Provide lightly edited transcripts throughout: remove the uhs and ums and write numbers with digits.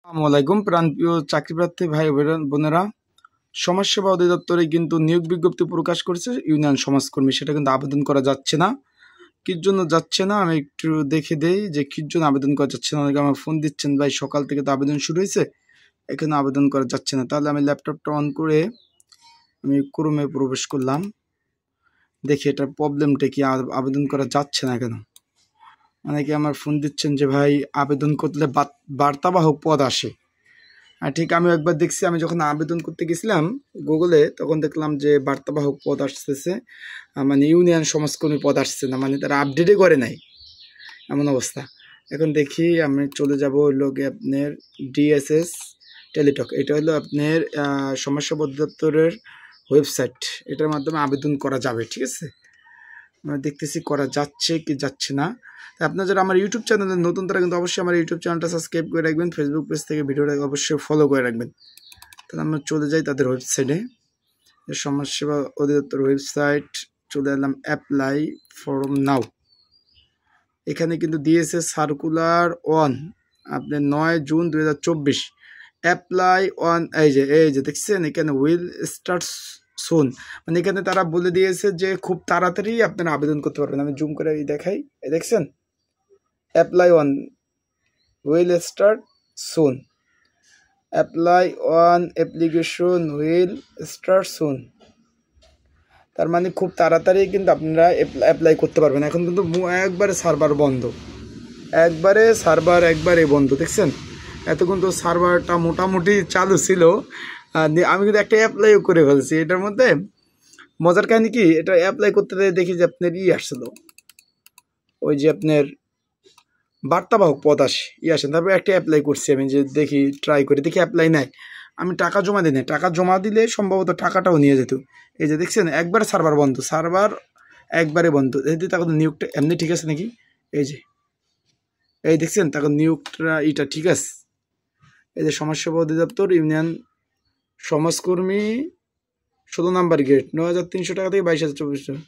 আসসালামু আলাইকুম প্রাণপ্রিয় চাকরিপ্রার্থী ভাই বোনেরা, সমাজসেবা অধিদপ্তরে কিন্তু নিয়োগ বিজ্ঞপ্তি প্রকাশ করেছে ইউনিয়ন সমাজকর্মী। সেটা কিন্তু আবেদন করা যাচ্ছে না। কির জন্য যাচ্ছে না আমি একটু দেখে দেই যে কির জন্য আবেদন করা যাচ্ছে না। অনেকে আমার ফোন দিচ্ছেন, ভাই সকাল থেকে তো আবেদন শুরু হয়েছে, এখানে আবেদন করা যাচ্ছে না। তাহলে আমি ল্যাপটপটা অন করে আমি ক্রোমে প্রবেশ করলাম, দেখি এটার প্রবলেমটা কি, আবেদন করা যাচ্ছে না কেন। অনেকে আমার ফোন দিচ্ছেন যে ভাই আবেদন করলে বার্তাবাহক পদ আসে। আর ঠিক আমি একবার দেখছি, আমি যখন আবেদন করতে গেছিলাম গুগলে, তখন দেখলাম যে বার্তাবাহক পদ আসতেছে, মানে ইউনিয়ন সমাজকর্মী পদ আসছে না, মানে তারা আপডেটই করে নাই, এমন অবস্থা। এখন দেখি আমি চলে যাব হলো গিয়ে আপনার ডিএসএস টেলিটক। এটা হলো আপনার সমাজসেবা অধিদপ্তরের ওয়েবসাইট, এটার মাধ্যমে আবেদন করা যাবে। ঠিক আছে, আমরা দেখতেছি করা যাচ্ছে কি যাচ্ছে না। আপনারা যারা আমার ইউটিউব চ্যানেলে নতুন, তারা কিন্তু অবশ্যই আমার ইউটিউব চ্যানেলটা সাবস্ক্রাইব করে রাখবেন, ফেসবুক পেজ থেকে ভিডিওটা অবশ্যই ফলো করে রাখবেন। তাহলে আমরা চলে যাই তাদের ওয়েবসাইটে, সমাজসেবা অধিদপ্তর ওয়েবসাইট। চলে এলাম অ্যাপ্লাই ফর্ম নাও। এখানে কিন্তু দিয়েছে সার্কুলার অন আপনার 9 জুন 2024 অ্যাপ্লাই অন। এই যে দেখছেন এখানে উইল স্টার্ট সুন, মানে এখানে তারা বলে দিয়েছে যে খুব তাড়াতাড়ি আপনারা আবেদন করতে পারবেন। আমি জুম করে দেখাই, দেখছেন apply on will start soon, apply on application will start soon. তার মানে খুব তাড়াতাড়ি কিন্তু আপনারা অ্যাপ্লাই করতে পারবেন। এখন কিন্তু একবারে সার্ভার বন্ধ, একবারে বন্ধ। দেখছেন এতক্ষণ তো সার্ভারটা মোটামুটি চালু ছিল। আমি কিন্তু একটা অ্যাপ্লাইও করে ফেলছি। এটার মধ্যে মজার কাহিনী কি, এটা অ্যাপ্লাই করতে দেখি যে আপনার আসছিল, ওই যে আপনার বার্তাবাহক পদ আসেন। তারপরে একটা অ্যাপ্লাই করছি আমি, যে দেখি ট্রাই করে দেখি অ্যাপ্লাই নাই। আমি টাকা জমা দিই না, টাকা জমা দিলে সম্ভবত টাকাটাও নিয়ে যেত। এই যে দেখছেন একবারে সার্ভার বন্ধ, একবারে বন্ধ। এই তখন নিয়োগটা এমনি ঠিক আছে নাকি, এই দেখছেন তখন নিয়োগটা এটা ঠিক আছে। এই যে সমাজসেবা অধিদপ্তর ইউনিয়ন সমাজকর্মী 16 নম্বর গেট, 9,300 টাকা থেকে 22,024 টাকা।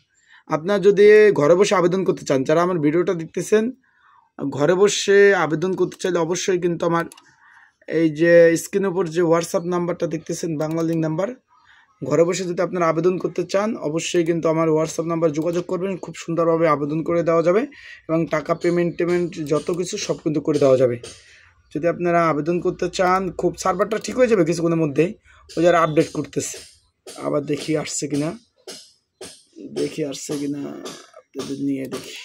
আপনার যদি ঘরে বসে আবেদন করতে চান, যারা আমার ভিডিওটা দেখতেছেন ঘরে বসে আবেদন করতে চাইলে অবশ্যই কিন্তু আমার এই যে স্ক্রিনের উপর যে হোয়াটসঅ্যাপ নাম্বারটা দেখতেছেন, বাংলা লিঙ্ক নাম্বার, ঘরে বসে যদি আপনারা আবেদন করতে চান অবশ্যই কিন্তু আমার হোয়াটসঅ্যাপ নাম্বার যোগাযোগ করবেন। খুব সুন্দরভাবে আবেদন করে দেওয়া যাবে এবং টাকা পেমেন্ট যত কিছু সব কিন্তু করে দেওয়া যাবে। যদি আপনারা আবেদন করতে চান, খুব সার্ভারটা ঠিক হয়ে যাবে কিছুক্ষণের মধ্যেই। ওই যারা আপডেট করতেছে, আবার দেখি আসছে কিনা আপনাদের নিয়ে দেখি।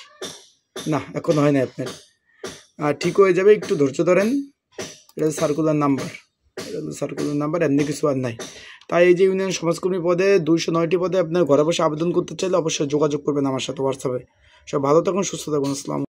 না এখন হয় না আপনার, ঠিক হয়ে যাবে, একটু ধৈর্য ধরেন। এটা সার্কুলার নাম্বার, এমনি কিছু আর নাই। তাই এই যে ইউনিয়ন সমাজকর্মী পদে 209টি পদে আপনার ঘরে বসে আবেদন করতে চাইলে অবশ্যই যোগাযোগ করবেন আমার সাথে হোয়াটসঅ্যাপে। সব ভালো থাকুন, সুস্থ থাকুন। আসসালাম।